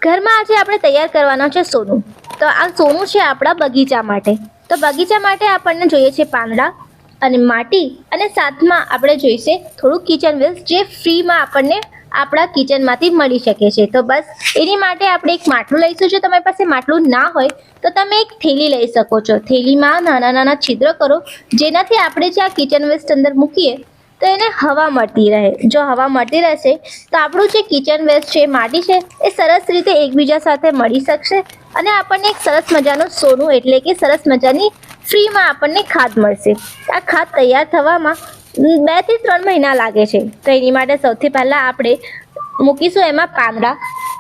ઘરમાં આજે આપણે તૈયાર કરવાનો છે સોનું. તો આ સોનું છે આપણા બગીચા માટે. તો બગીચા માટે આપણને જોઈએ છે પાંદડા અને માટી, અને સાથમાં આપણે જોઈશે થોડું કિચન વેસ્ટ જે ફ્રીમાં આપણને આપણા કિચનમાંથી મળી શકે છે. તો બસ એની માટે આપણે એક માટલું લઈશું. જો તમારી પાસે માટલું ના હોય તો તમે એક થેલી લઈ શકો છો. થેલીમાં નાના નાના છિદ્ર કરો, જેનાથી આપણે જે આ કિચન વેસ્ટ અંદર મૂકીએ તો એને હવા મળતી રહે. જો હવા મળતી રહેશે તો આપણું જે કિચન વેસ્ટ છે, માટી છે, એ સરસ રીતે એકબીજા સાથે મળી શકશે અને આપણને એક સરસ મજાનું સોનું એટલે કે સરસ મજાની ફ્રીમાં આપણને ખાદ મળશે. આ ખાદ તૈયાર થવામાં 2 થી 3 મહિના લાગે છે. તો એની માટે સૌથી પહેલાં આપણે મૂકીશું એમાં પાંદડા,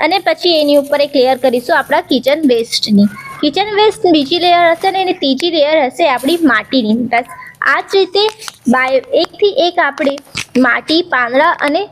અને પછી એની ઉપર એક લેયર કરીશું આપણા કિચન વેસ્ટની. કિચન વેસ્ટ બીજી લેયર હશે ને એની ત્રીજી લેયર હશે આપણી માટીની. બસ આ જ રીતે એકથી એક આપણે માટી, પાંદડા અને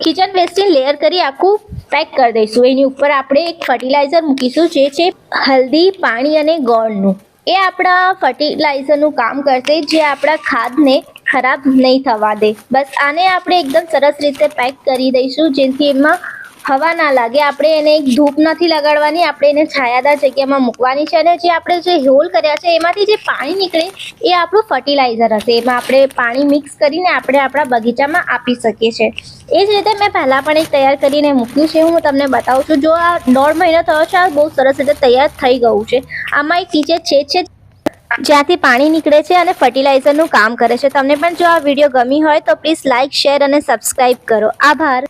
કિચન વેસ્ટની લેયર કરી આખું પેક કરી દઈશું. એની ઉપર આપણે એક ફર્ટિલાઇઝર મૂકીશું જે છે હલ્દી, પાણી અને ગોળનું. એ આપણા ફર્ટિલાઇઝરનું કામ કરશે, જે આપણા ખાદને ખરાબ નહીં થવા દે. બસ આને આપણે એકદમ સરસ રીતે પેક કરી દઈશું, જેથી એમાં હવા ના લાગે. આપણે એને એક ધૂપ નથી લગાડવાની, આપણે એને છાયાદાર જગ્યામાં મૂકવાની છે. અને જે આપણે જે હોલ કર્યા છે એમાંથી જે પાણી નીકળે એ આપણું ફર્ટિલાઇઝર હશે. એમાં આપણે પાણી મિક્સ કરીને આપણે આપણા બગીચામાં આપી શકીએ છીએ. એ જ રીતે મેં પહેલાં પણ એક તૈયાર કરીને મૂક્યું છે, હું તમને બતાવું છું. જો આ 1.5 મહિનો થયો છે, આ બહુ સરસ રીતે તૈયાર થઈ ગયું છે. આમાં એક નીચે છેદ છે જ્યાંથી પાણી નીકળે છે અને ફર્ટિલાઇઝરનું કામ કરે છે. તમને પણ જો આ વિડીયો ગમી હોય તો પ્લીઝ લાઇક, શેર અને સબસ્ક્રાઈબ કરો. આભાર.